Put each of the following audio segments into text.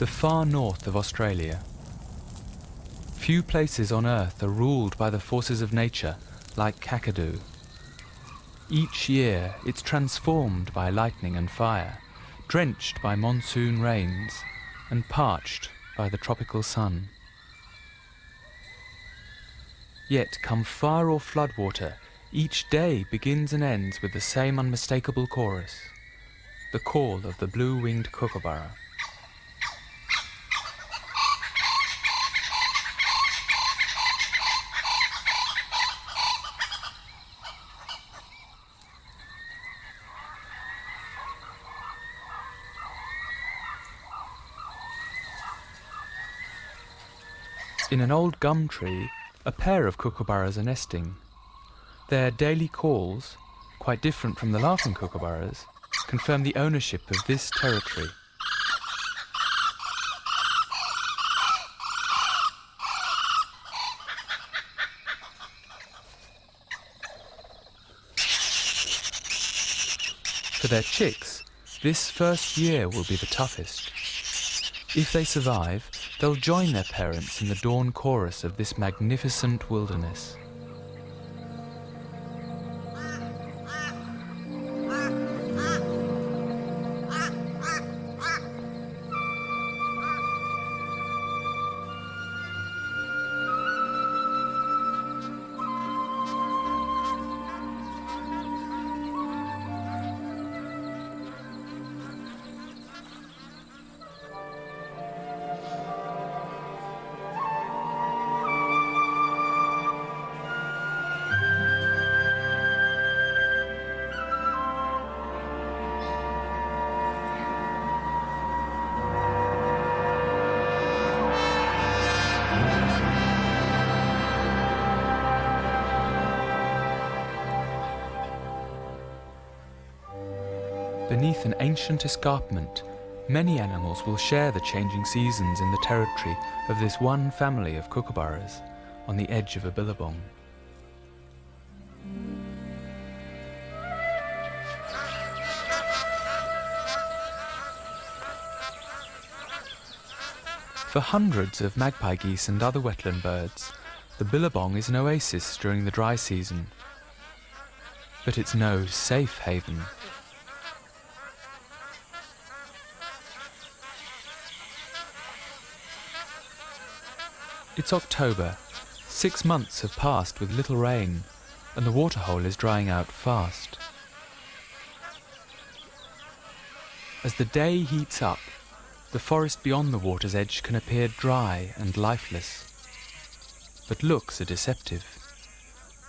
the far north of Australia. Few places on Earth are ruled by the forces of nature like Kakadu. Each year it's transformed by lightning and fire, drenched by monsoon rains, and parched by the tropical sun. Yet come fire or floodwater, each day begins and ends with the same unmistakable chorus, the call of the blue-winged kookaburra. In an old gum tree, a pair of kookaburras are nesting. Their daily calls, quite different from the laughing kookaburras, confirm the ownership of this territory. For their chicks, this first year will be the toughest. If they survive, they'll join their parents in the dawn chorus of this magnificent wilderness. Beneath an ancient escarpment, many animals will share the changing seasons in the territory of this one family of kookaburras on the edge of a billabong. For hundreds of magpie geese and other wetland birds, the billabong is an oasis during the dry season. But it's no safe haven. It's October. 6 months have passed with little rain, and the waterhole is drying out fast. As the day heats up, the forest beyond the water's edge can appear dry and lifeless. But looks are deceptive.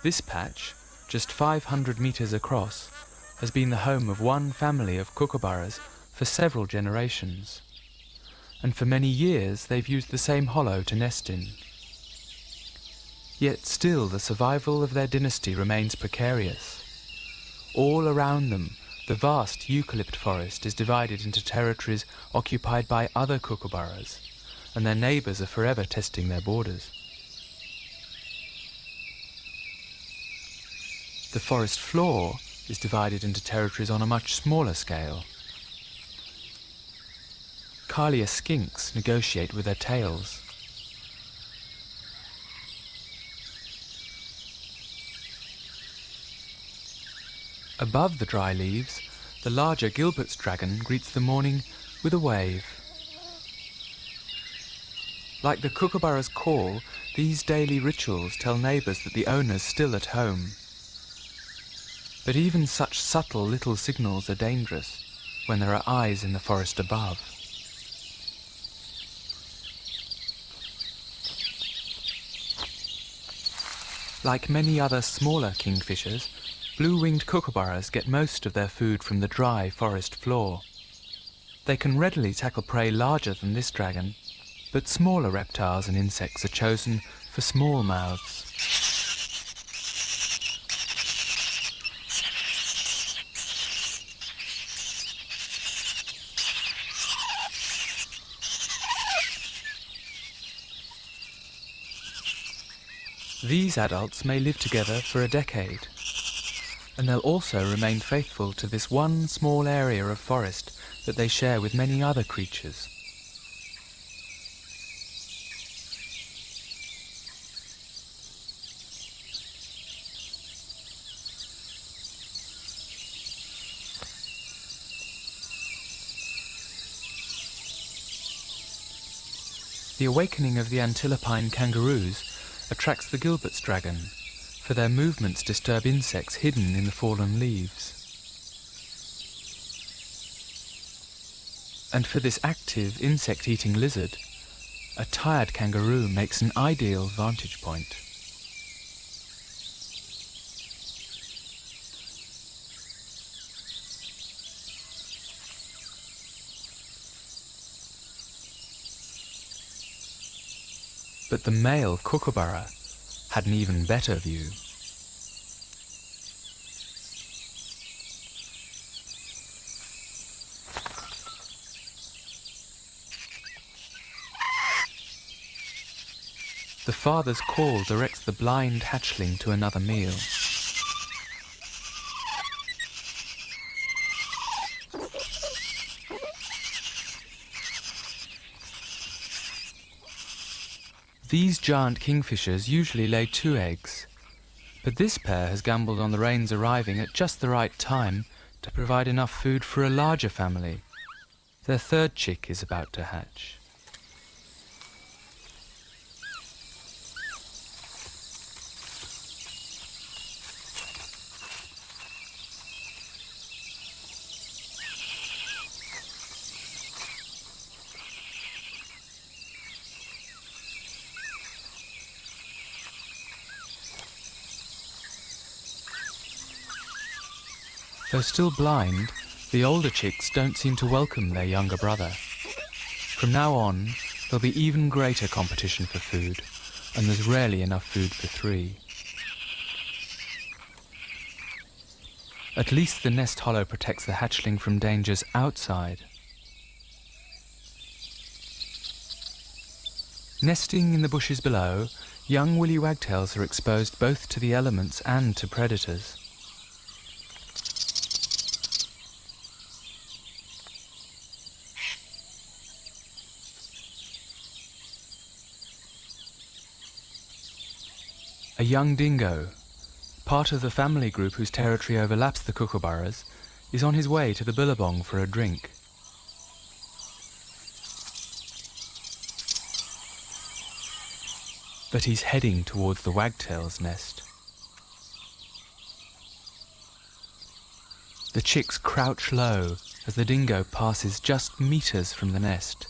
This patch, just 500 meters across, has been the home of one family of kookaburras for several generations. And for many years they've used the same hollow to nest in. Yet still the survival of their dynasty remains precarious. All around them, the vast eucalypt forest is divided into territories occupied by other kookaburras, and their neighbours are forever testing their borders. The forest floor is divided into territories on a much smaller scale. Kalia skinks negotiate with their tails. Above the dry leaves, the larger Gilbert's dragon greets the morning with a wave. Like the kookaburra's call, these daily rituals tell neighbours that the owner's still at home. But even such subtle little signals are dangerous when there are eyes in the forest above. Like many other smaller kingfishers, blue-winged kookaburras get most of their food from the dry forest floor. They can readily tackle prey larger than this dragon, but smaller reptiles and insects are chosen for small mouths. These adults may live together for a decade, and they'll also remain faithful to this one small area of forest that they share with many other creatures. The awakening of the antilopine kangaroos attracts the Gilbert's dragon, for their movements disturb insects hidden in the fallen leaves. And for this active, insect-eating lizard, a tired kangaroo makes an ideal vantage point. But the male kookaburra had an even better view. The father's call directs the blind hatchling to another meal. These giant kingfishers usually lay 2 eggs, but this pair has gambled on the rains arriving at just the right time to provide enough food for a larger family. Their 3rd chick is about to hatch. Though still blind, the older chicks don't seem to welcome their younger brother. From now on, there'll be even greater competition for food, and there's rarely enough food for 3. At least the nest hollow protects the hatchling from dangers outside. Nesting in the bushes below, young woolly wagtails are exposed both to the elements and to predators. A young dingo, part of the family group whose territory overlaps the kookaburras, is on his way to the Billabong for a drink. But he's heading towards the wagtail's nest. The chicks crouch low as the dingo passes just meters from the nest,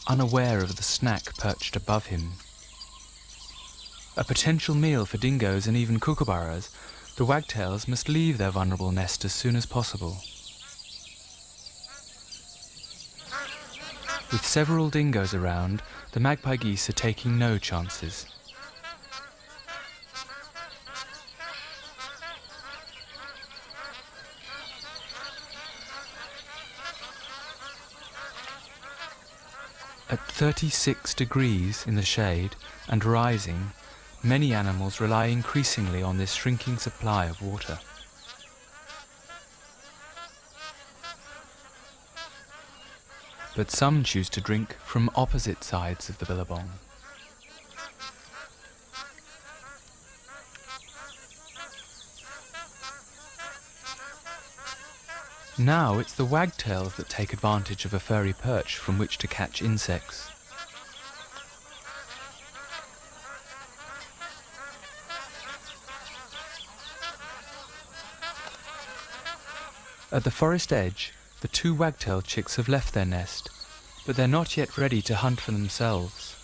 unaware of the snack perched above him. A potential meal for dingoes and even kookaburras, the wagtails must leave their vulnerable nest as soon as possible. With several dingoes around, the magpie geese are taking no chances. At 36 degrees in the shade and rising, many animals rely increasingly on this shrinking supply of water. But some choose to drink from opposite sides of the Billabong. Now it's the wagtails that take advantage of a furry perch from which to catch insects. At the forest edge, the 2 wagtail chicks have left their nest, but they're not yet ready to hunt for themselves.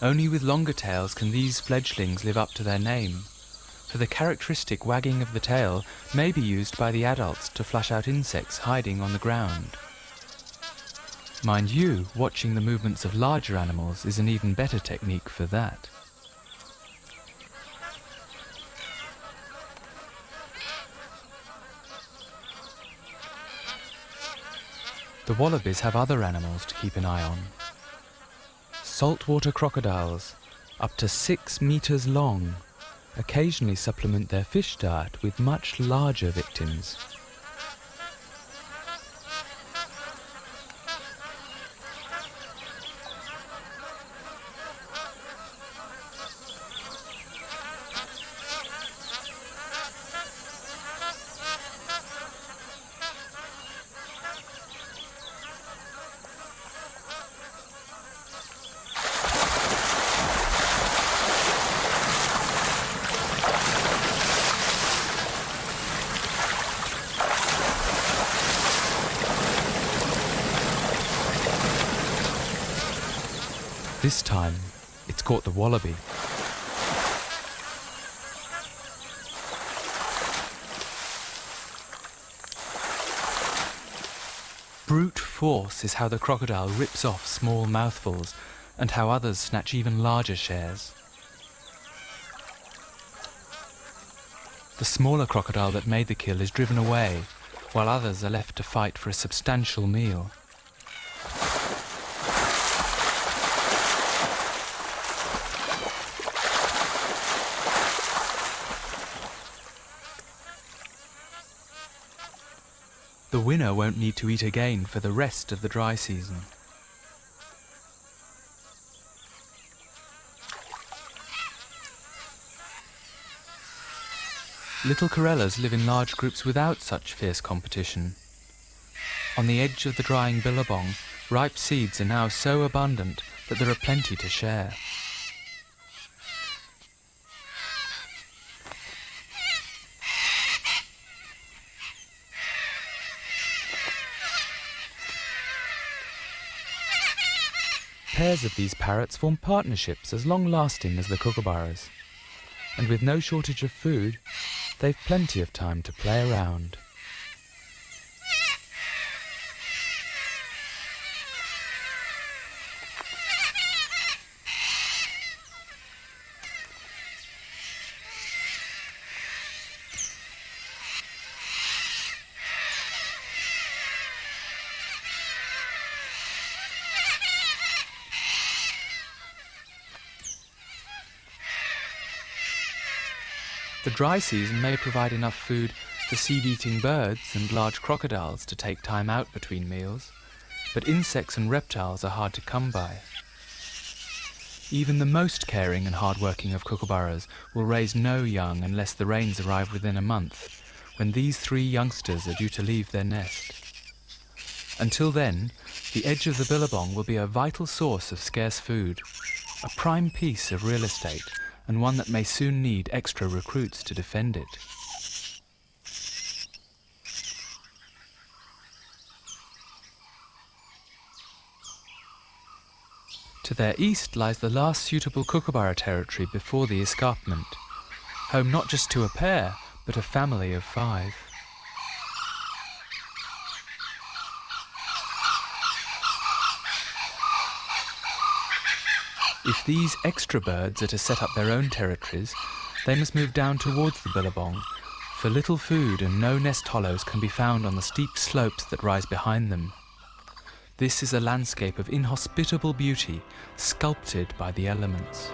Only with longer tails can these fledglings live up to their name, for the characteristic wagging of the tail may be used by the adults to flush out insects hiding on the ground. Mind you, watching the movements of larger animals is an even better technique for that. The wallabies have other animals to keep an eye on. Saltwater crocodiles, up to 6 meters long, occasionally supplement their fish diet with much larger victims. This time, it's caught the wallaby. Brute force is how the crocodile rips off small mouthfuls and how others snatch even larger shares. The smaller crocodile that made the kill is driven away, while others are left to fight for a substantial meal. The winner won't need to eat again for the rest of the dry season. Little corellas live in large groups without such fierce competition. On the edge of the drying billabong, ripe seeds are now so abundant that there are plenty to share. Pairs of these parrots form partnerships as long-lasting as the kookaburras, and with no shortage of food, they've plenty of time to play around. The dry season may provide enough food for seed-eating birds and large crocodiles to take time out between meals, but insects and reptiles are hard to come by. Even the most caring and hard-working of kookaburras will raise no young unless the rains arrive within a month, when these 3 youngsters are due to leave their nest. Until then, the edge of the billabong will be a vital source of scarce food, a prime piece of real estate, and one that may soon need extra recruits to defend it. To their east lies the last suitable kookaburra territory before the escarpment, home not just to a pair, but a family of 5. If these extra birds are to set up their own territories, they must move down towards the billabong, for little food and no nest hollows can be found on the steep slopes that rise behind them. This is a landscape of inhospitable beauty, sculpted by the elements.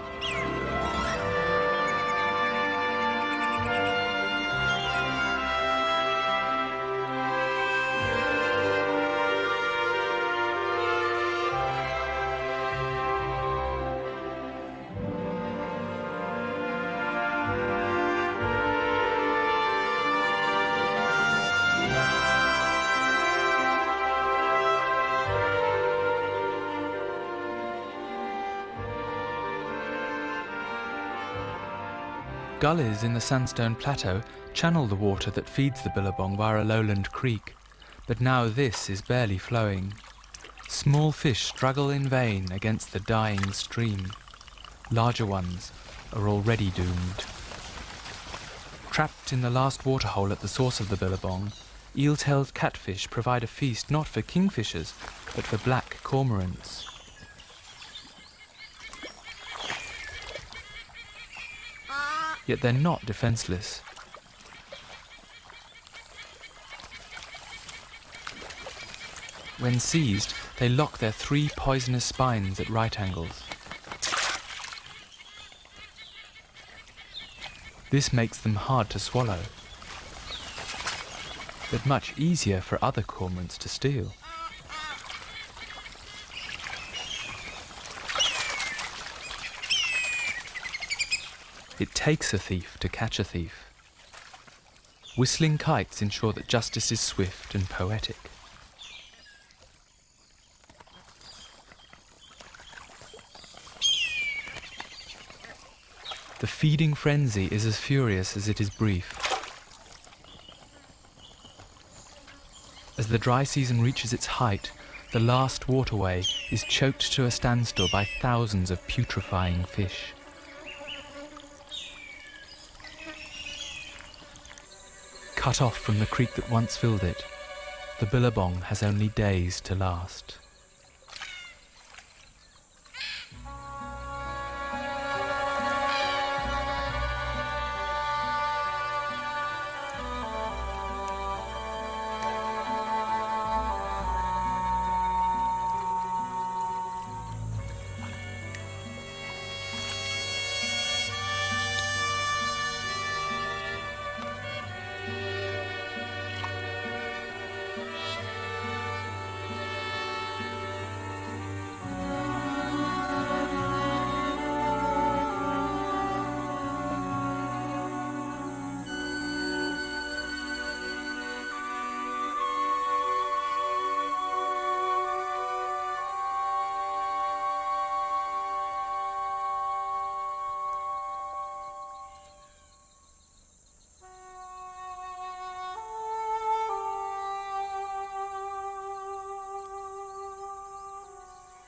Gullies in the sandstone plateau channel the water that feeds the billabong via a lowland creek, but now this is barely flowing. Small fish struggle in vain against the dying stream. Larger ones are already doomed. Trapped in the last waterhole at the source of the billabong, eel-tailed catfish provide a feast not for kingfishers, but for black cormorants. Yet they're not defenseless. When seized, they lock their 3 poisonous spines at right angles. This makes them hard to swallow, but much easier for other cormorants to steal. It takes a thief to catch a thief. Whistling kites ensure that justice is swift and poetic. The feeding frenzy is as furious as it is brief. As the dry season reaches its height, the last waterway is choked to a standstill by thousands of putrefying fish. Cut off from the creek that once filled it, the Billabong has only days to last.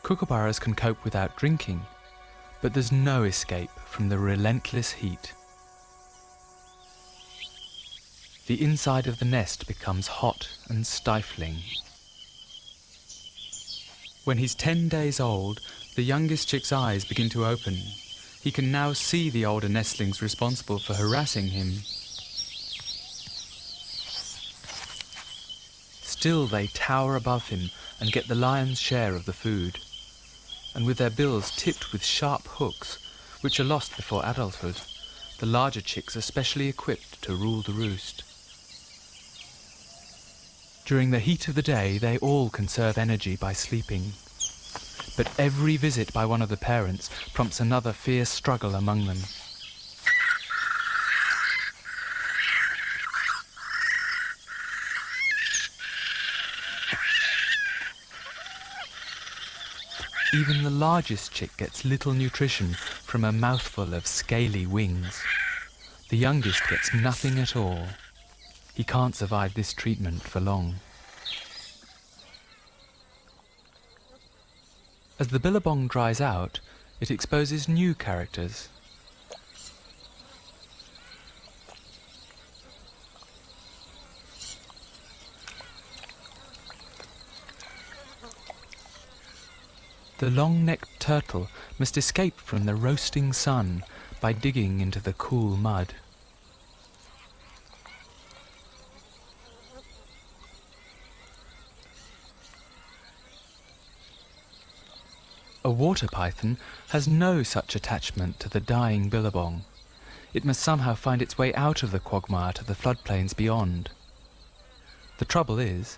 Kookaburras can cope without drinking, but there's no escape from the relentless heat. The inside of the nest becomes hot and stifling. When he's 10 days old, the youngest chick's eyes begin to open. He can now see the older nestlings responsible for harassing him. Still they tower above him and get the lion's share of the food. And with their bills tipped with sharp hooks, which are lost before adulthood, the larger chicks are specially equipped to rule the roost. During the heat of the day, they all conserve energy by sleeping. But every visit by one of the parents prompts another fierce struggle among them. Even the largest chick gets little nutrition from a mouthful of scaly wings. The youngest gets nothing at all. He can't survive this treatment for long. As the Billabong dries out, it exposes new characters. The long-necked turtle must escape from the roasting sun by digging into the cool mud. A water python has no such attachment to the dying Billabong. It must somehow find its way out of the quagmire to the floodplains beyond. The trouble is,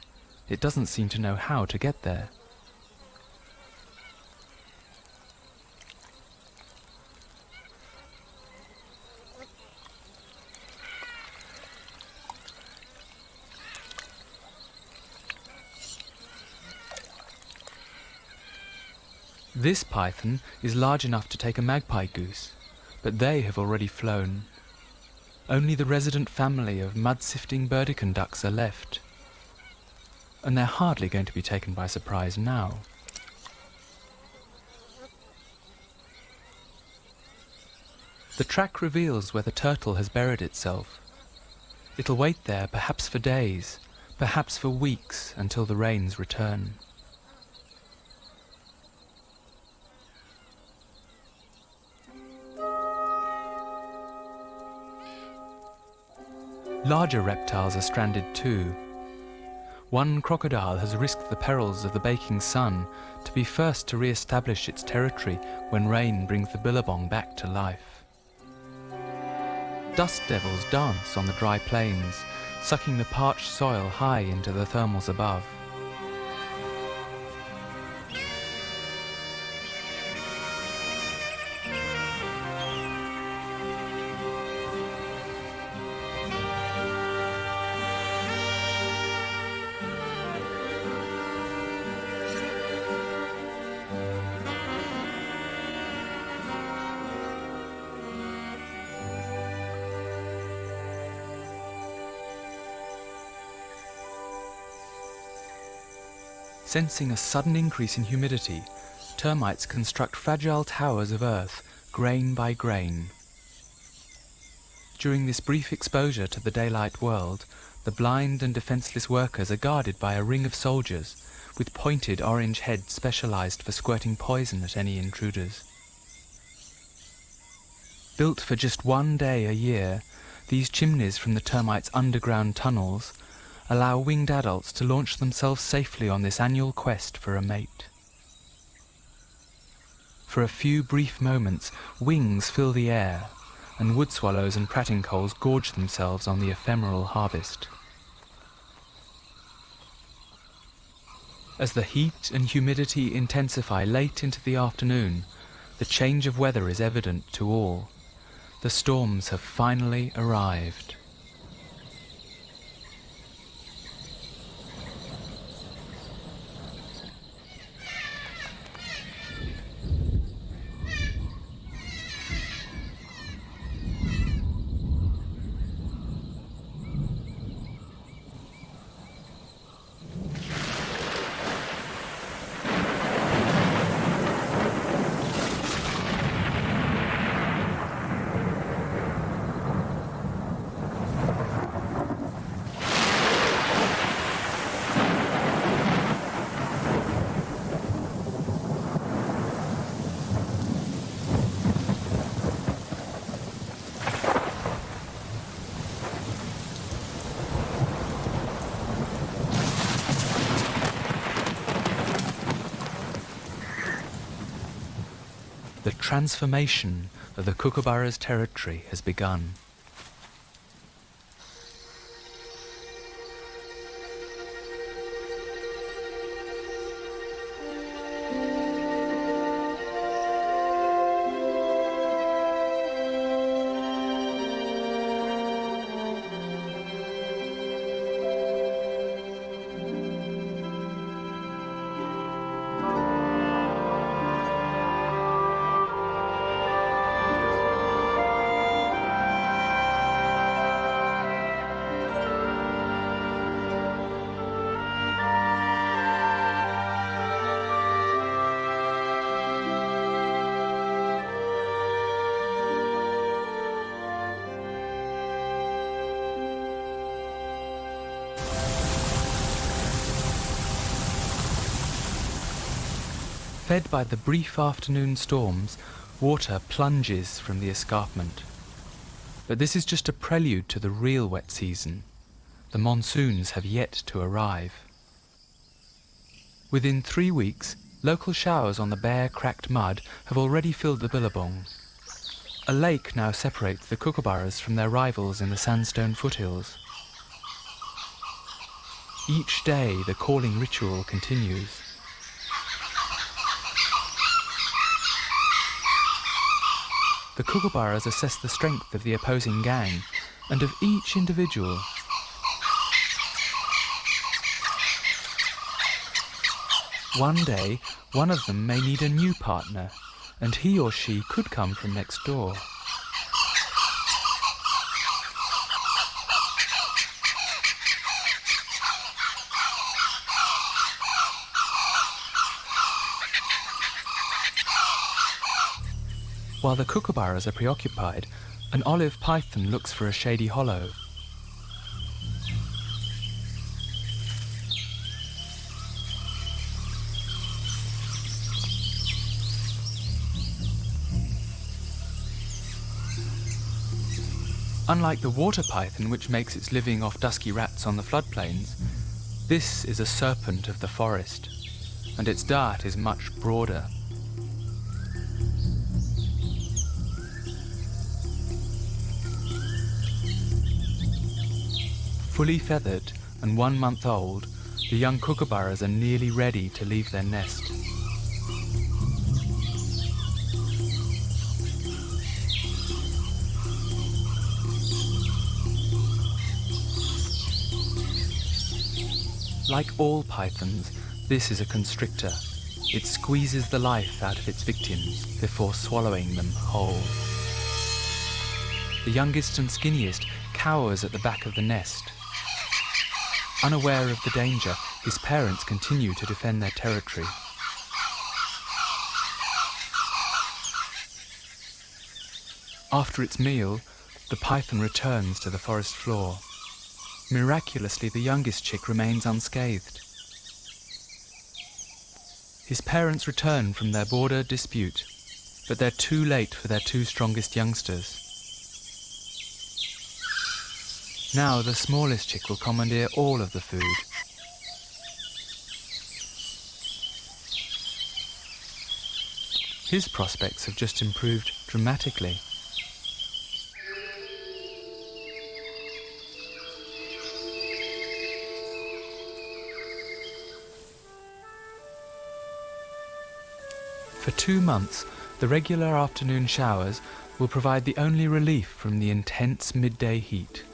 it doesn't seem to know how to get there. This python is large enough to take a magpie goose, but they have already flown. Only the resident family of mud-sifting burdekin ducks are left, and they're hardly going to be taken by surprise now. The track reveals where the turtle has buried itself. It'll wait there perhaps for days, perhaps for weeks, until the rains return. Larger reptiles are stranded too. One crocodile has risked the perils of the baking sun to be first to re-establish its territory when rain brings the Billabong back to life. Dust devils dance on the dry plains, sucking the parched soil high into the thermals above. Sensing a sudden increase in humidity, termites construct fragile towers of earth, grain by grain. During this brief exposure to the daylight world, the blind and defenseless workers are guarded by a ring of soldiers, with pointed orange heads specialized for squirting poison at any intruders. Built for just 1 day a year, these chimneys from the termites' underground tunnels allow winged adults to launch themselves safely on this annual quest for a mate. For a few brief moments, wings fill the air, and wood swallows and pratincoles gorge themselves on the ephemeral harvest. As the heat and humidity intensify late into the afternoon, the change of weather is evident to all. The storms have finally arrived. The transformation of the Kookaburra's territory has begun. Fed by the brief afternoon storms, water plunges from the escarpment. But this is just a prelude to the real wet season. The monsoons have yet to arrive. Within 3 weeks, local showers on the bare, cracked mud have already filled the Billabong. A lake now separates the Kookaburras from their rivals in the sandstone foothills. Each day the calling ritual continues. The Kookaburras assess the strength of the opposing gang and of each individual. One day, one of them may need a new partner, and he or she could come from next door. While the Kookaburras are preoccupied, an olive python looks for a shady hollow. Unlike the water python, which makes its living off dusky rats on the floodplains, this is a serpent of the forest, and its diet is much broader. Fully feathered and 1 month old, the young Kookaburras are nearly ready to leave their nest. Like all pythons, this is a constrictor. It squeezes the life out of its victims before swallowing them whole. The youngest and skinniest cowers at the back of the nest. Unaware of the danger, his parents continue to defend their territory. After its meal, the python returns to the forest floor. Miraculously, the youngest chick remains unscathed. His parents return from their border dispute, but they're too late for their two strongest youngsters. Now the smallest chick will commandeer all of the food. His prospects have just improved dramatically. For 2 months, the regular afternoon showers will provide the only relief from the intense midday heat.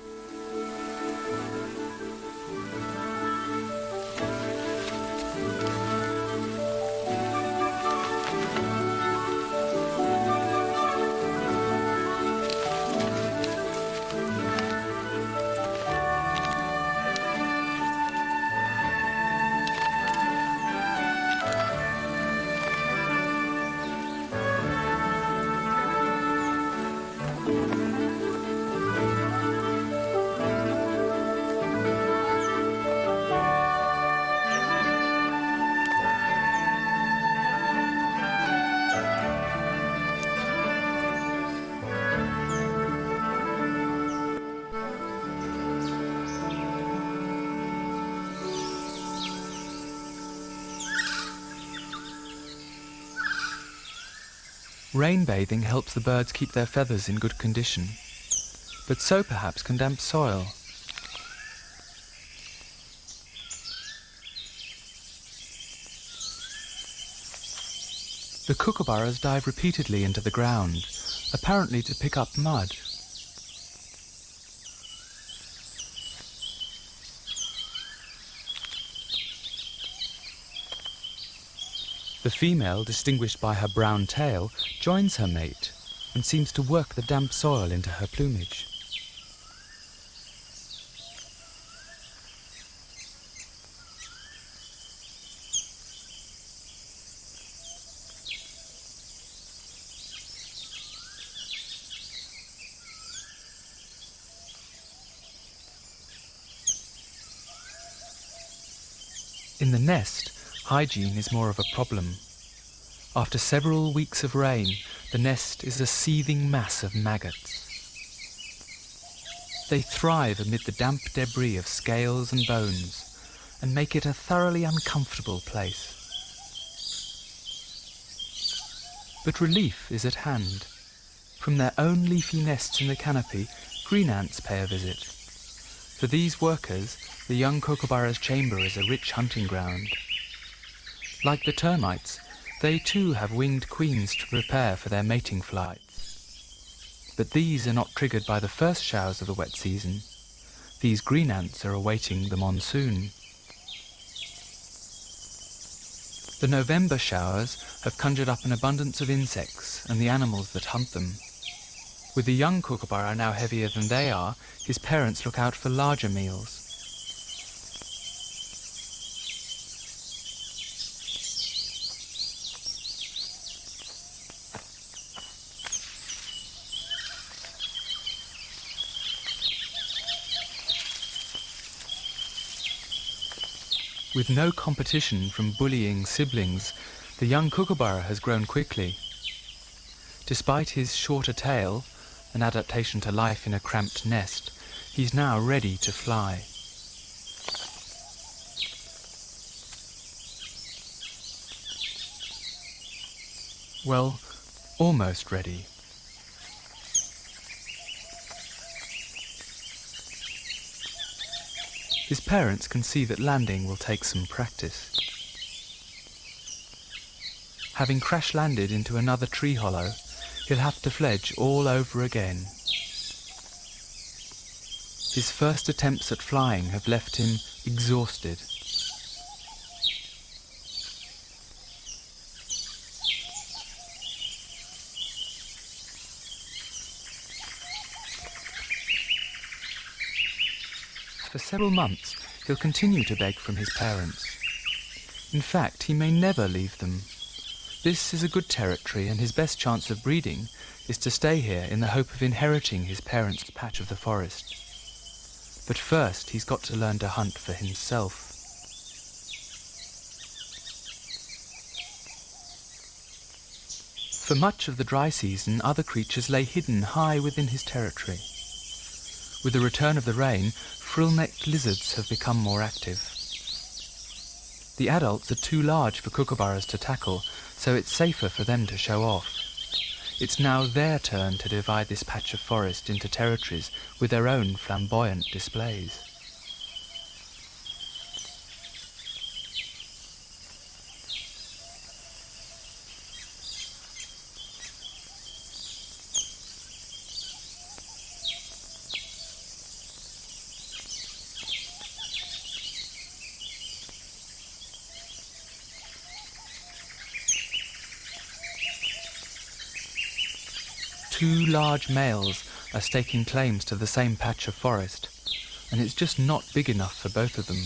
Rain bathing helps the birds keep their feathers in good condition, but so perhaps can damp soil. The kookaburras dive repeatedly into the ground, apparently to pick up mud. The female, distinguished by her brown tail, joins her mate and seems to work the damp soil into her plumage. In the nest, hygiene is more of a problem. After several weeks of rain, the nest is a seething mass of maggots. They thrive amid the damp debris of scales and bones and make it a thoroughly uncomfortable place. But relief is at hand. From their own leafy nests in the canopy, green ants pay a visit. For these workers, the young kookaburra's chamber is a rich hunting ground. Like the termites, they too have winged queens to prepare for their mating flights. But these are not triggered by the first showers of the wet season. These green ants are awaiting the monsoon. The November showers have conjured up an abundance of insects and the animals that hunt them. With the young kookaburra now heavier than they are, his parents look out for larger meals. With no competition from bullying siblings, the young kookaburra has grown quickly. Despite his shorter tail, an adaptation to life in a cramped nest, he's now ready to fly. Well, almost ready. His parents can see that landing will take some practice. Having crash-landed into another tree hollow, he'll have to fledge all over again. His first attempts at flying have left him exhausted. For several months, he'll continue to beg from his parents. In fact, he may never leave them. This is a good territory, and his best chance of breeding is to stay here in the hope of inheriting his parents' patch of the forest. But first, he's got to learn to hunt for himself. For much of the dry season, other creatures lay hidden high within his territory. With the return of the rain, frill-necked lizards have become more active. The adults are too large for kookaburras to tackle, so it's safer for them to show off. It's now their turn to divide this patch of forest into territories with their own flamboyant displays. Two large males are staking claims to the same patch of forest, and it's just not big enough for both of them.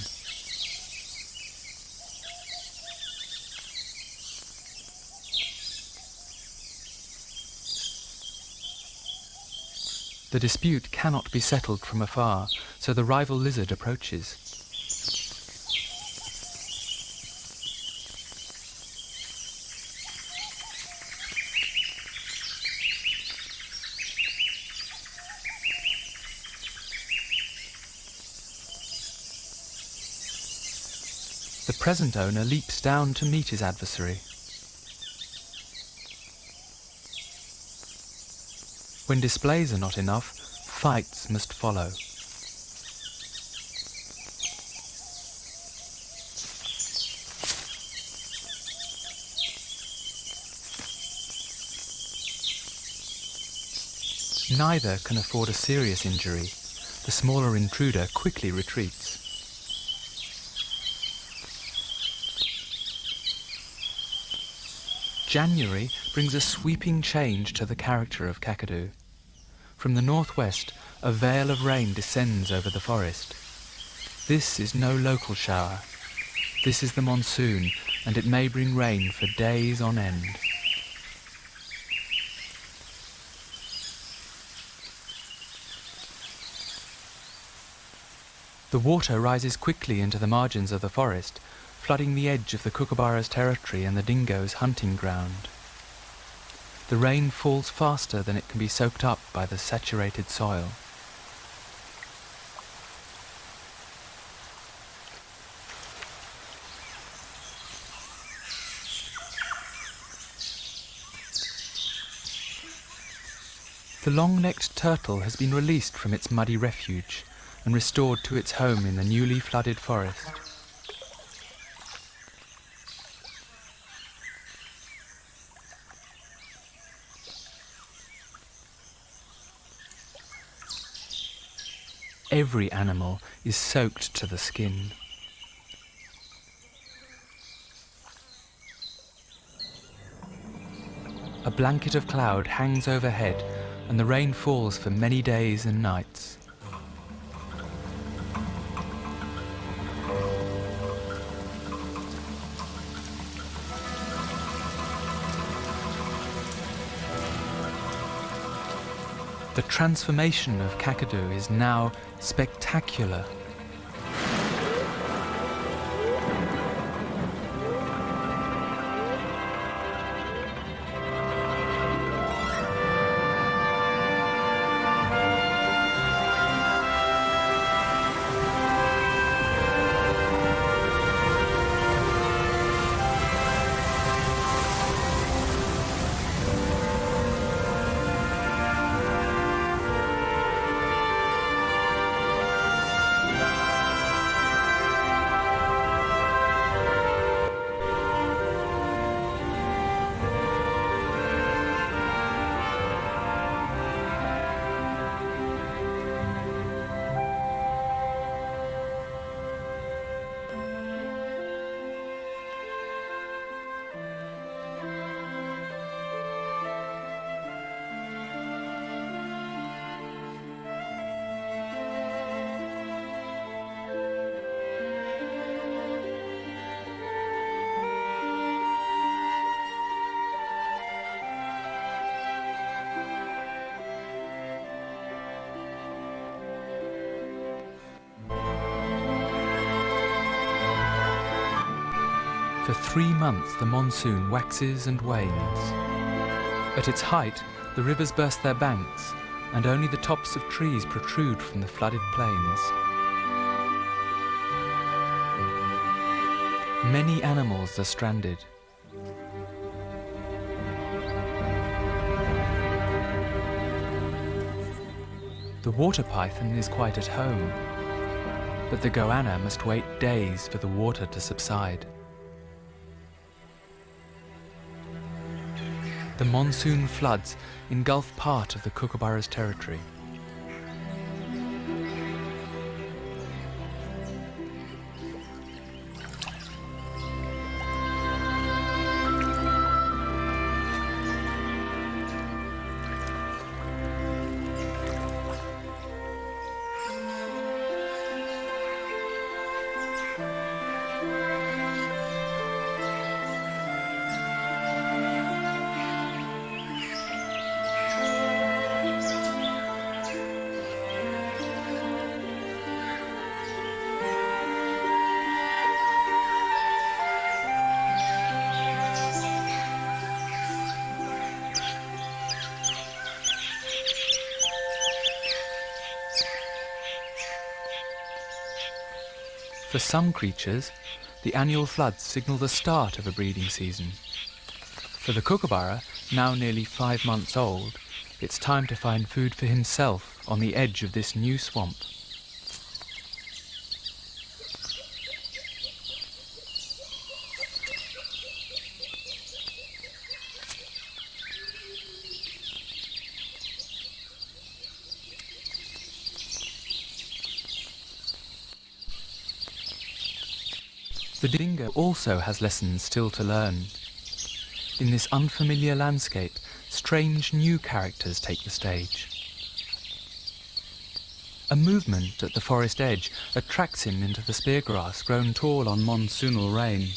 The dispute cannot be settled from afar, so the rival lizard approaches. The present owner leaps down to meet his adversary. When displays are not enough, fights must follow. Neither can afford a serious injury. The smaller intruder quickly retreats. January brings a sweeping change to the character of Kakadu. From the northwest, a veil of rain descends over the forest. This is no local shower. This is the monsoon, and it may bring rain for days on end. The water rises quickly into the margins of the forest, flooding the edge of the kookaburra's territory and the dingo's hunting ground. The rain falls faster than it can be soaked up by the saturated soil. The long-necked turtle has been released from its muddy refuge and restored to its home in the newly flooded forest. Every animal is soaked to the skin. A blanket of cloud hangs overhead, and the rain falls for many days and nights. The transformation of Kakadu is now spectacular. For 3 months the monsoon waxes and wanes. At its height, the rivers burst their banks, and only the tops of trees protrude from the flooded plains. Many animals are stranded. The water python is quite at home, but the goanna must wait days for the water to subside. The monsoon floods engulf part of the kookaburra's territory. For some creatures, the annual floods signal the start of a breeding season. For the kookaburra, now nearly 5 months old, it's time to find food for himself on the edge of this new swamp. The dingo also has lessons still to learn. In this unfamiliar landscape, strange new characters take the stage. A movement at the forest edge attracts him into the speargrass grown tall on monsoonal rain.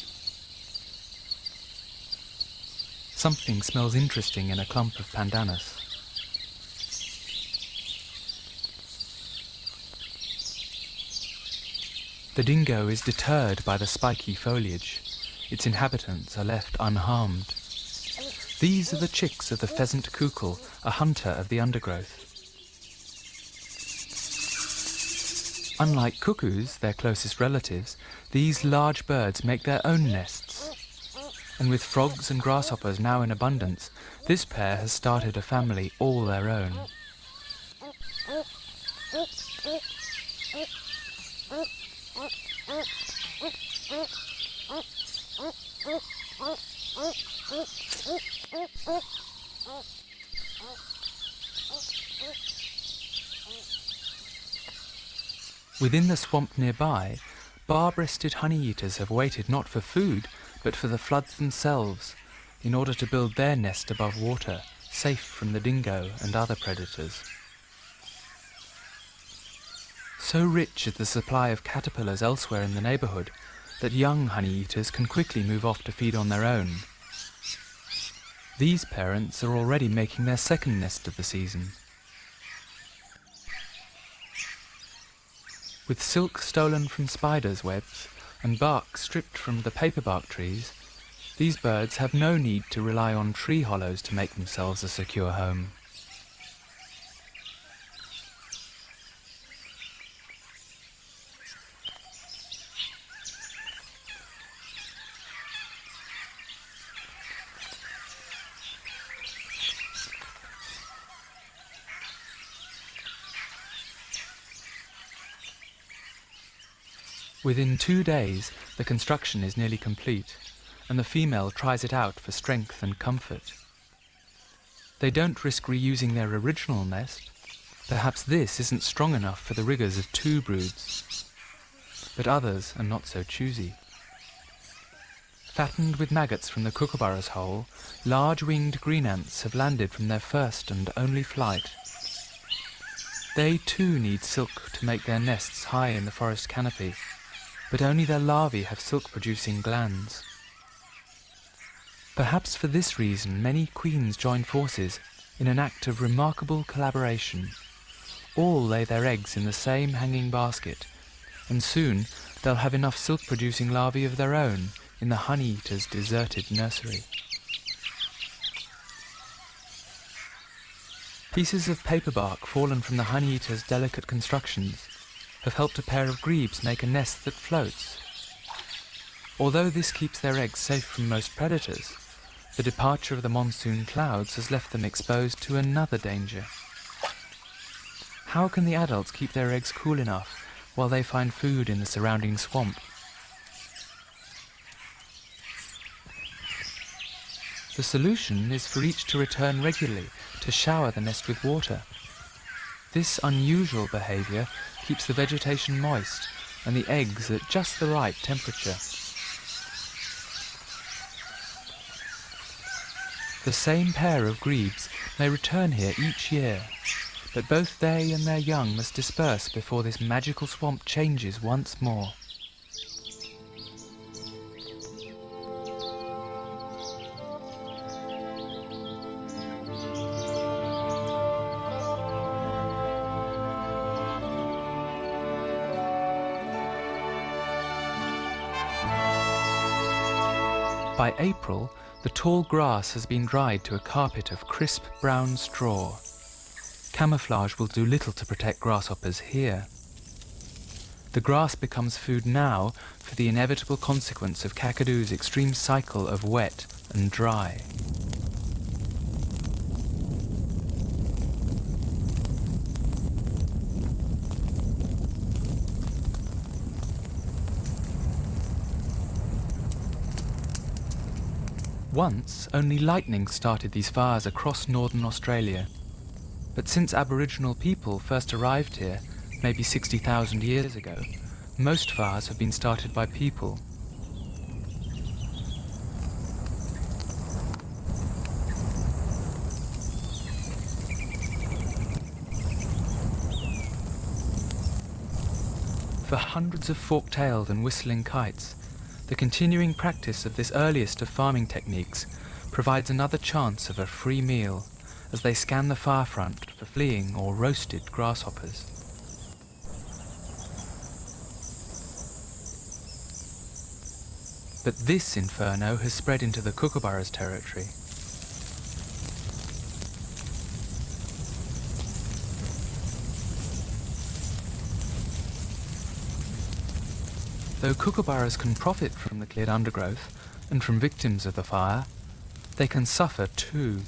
Something smells interesting in a clump of pandanus. The dingo is deterred by the spiky foliage. Its inhabitants are left unharmed. These are the chicks of the pheasant kukul, a hunter of the undergrowth. Unlike cuckoos, their closest relatives, these large birds make their own nests. And with frogs and grasshoppers now in abundance, this pair has started a family all their own. Within the swamp nearby, bar-breasted honey-eaters have waited not for food, but for the floods themselves, in order to build their nest above water, safe from the dingo and other predators. So rich is the supply of caterpillars elsewhere in the neighbourhood that young honey-eaters can quickly move off to feed on their own. These parents are already making their second nest of the season. With silk stolen from spiders' webs and bark stripped from the paperbark trees, these birds have no need to rely on tree hollows to make themselves a secure home. Within 2 days, the construction is nearly complete, and the female tries it out for strength and comfort. They don't risk reusing their original nest. Perhaps this isn't strong enough for the rigours of 2 broods. But others are not so choosy. Fattened with maggots from the kookaburra's hole, large-winged green ants have landed from their first and only flight. They too need silk to make their nests high in the forest canopy, but only their larvae have silk-producing glands. Perhaps for this reason many queens join forces in an act of remarkable collaboration. All lay their eggs in the same hanging basket, and soon they'll have enough silk-producing larvae of their own in the honey-eater's deserted nursery. Pieces of paper bark fallen from the honey-eater's delicate constructions have helped a pair of grebes make a nest that floats. Although this keeps their eggs safe from most predators, the departure of the monsoon clouds has left them exposed to another danger. How can the adults keep their eggs cool enough while they find food in the surrounding swamp? The solution is for each to return regularly to shower the nest with water. This unusual behaviour keeps the vegetation moist and the eggs at just the right temperature. The same pair of grebes may return here each year, but both they and their young must disperse before this magical swamp changes once more. By April, the tall grass has been dried to a carpet of crisp brown straw. Camouflage will do little to protect grasshoppers here. The grass becomes food now for the inevitable consequence of Kakadu's extreme cycle of wet and dry. Once, only lightning started these fires across northern Australia. But since Aboriginal people first arrived here, maybe 60,000 years ago, most fires have been started by people. For hundreds of fork-tailed and whistling kites, the continuing practice of this earliest of farming techniques provides another chance of a free meal as they scan the far front for fleeing or roasted grasshoppers. But this inferno has spread into the Kookaburra's territory. Though kookaburras can profit from the cleared undergrowth and from victims of the fire, they can suffer too.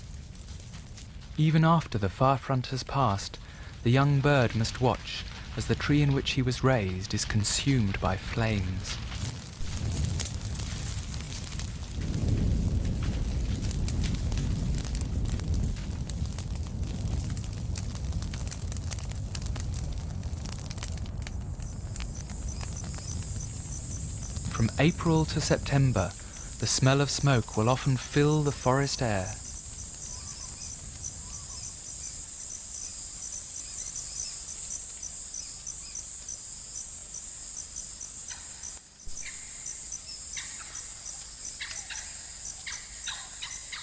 Even after the far front has passed, the young bird must watch as the tree in which he was raised is consumed by flames. From April to September, the smell of smoke will often fill the forest air.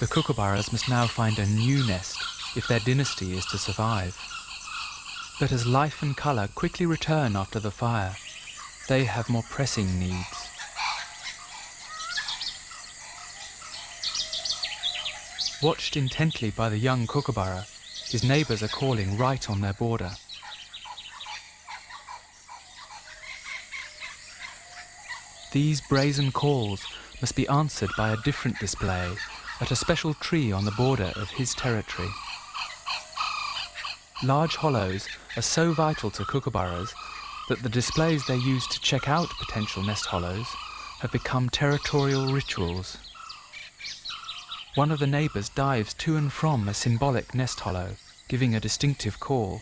The kookaburras must now find a new nest if their dynasty is to survive. But as life and colour quickly return after the fire, they have more pressing needs. Watched intently by the young kookaburra, his neighbours are calling right on their border. These brazen calls must be answered by a different display at a special tree on the border of his territory. Large hollows are so vital to kookaburras that the displays they use to check out potential nest hollows have become territorial rituals. One of the neighbours dives to and from a symbolic nest hollow, giving a distinctive call,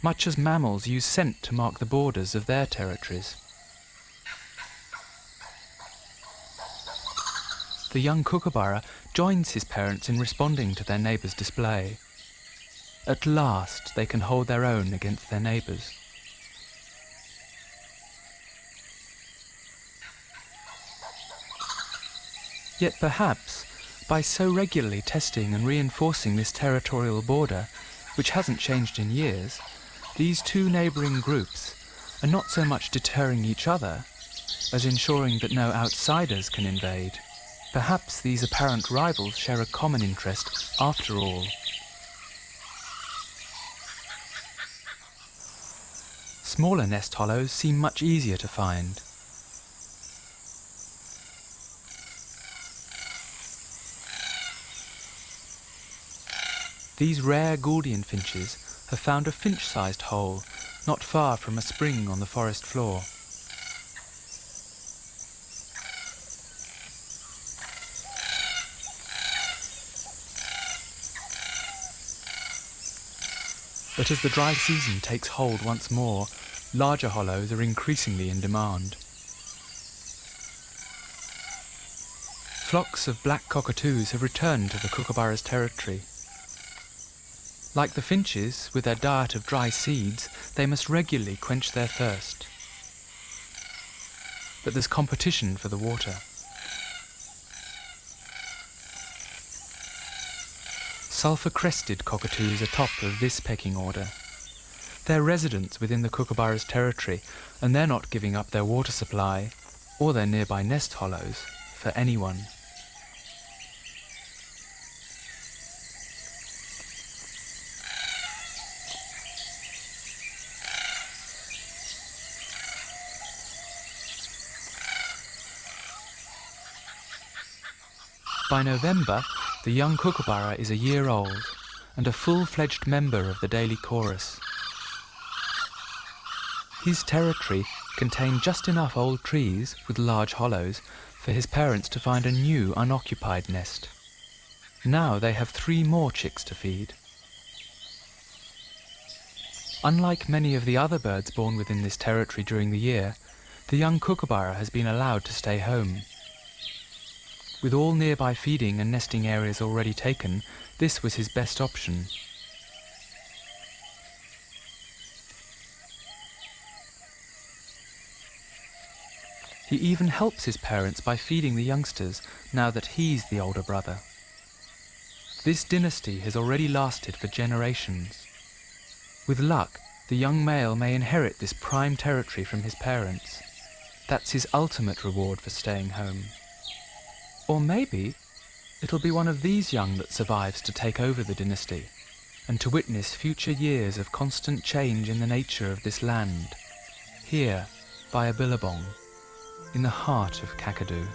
much as mammals use scent to mark the borders of their territories. The young kookaburra joins his parents in responding to their neighbour's display. At last they can hold their own against their neighbours. Yet perhaps, by so regularly testing and reinforcing this territorial border, which hasn't changed in years, these two neighbouring groups are not so much deterring each other as ensuring that no outsiders can invade. Perhaps these apparent rivals share a common interest after all. Smaller nest hollows seem much easier to find. These rare Gouldian finches have found a finch-sized hole not far from a spring on the forest floor. But as the dry season takes hold once more, larger hollows are increasingly in demand. Flocks of black cockatoos have returned to the Kookaburra's territory. Like the finches, with their diet of dry seeds, they must regularly quench their thirst. But there's competition for the water. Sulphur-crested cockatoos are top of this pecking order. They're residents within the Kookaburra's territory, and they're not giving up their water supply or their nearby nest hollows for anyone. By November, the young Kookaburra is a year old and a full-fledged member of the daily chorus. His territory contained just enough old trees with large hollows for his parents to find a new unoccupied nest. Now they have 3 more chicks to feed. Unlike many of the other birds born within this territory during the year, the young Kookaburra has been allowed to stay home. With all nearby feeding and nesting areas already taken, this was his best option. He even helps his parents by feeding the youngsters now that he's the older brother. This dynasty has already lasted for generations. With luck, the young male may inherit this prime territory from his parents. That's his ultimate reward for staying home. Or maybe it'll be one of these young that survives to take over the dynasty and to witness future years of constant change in the nature of this land, here by a billabong, in the heart of Kakadu.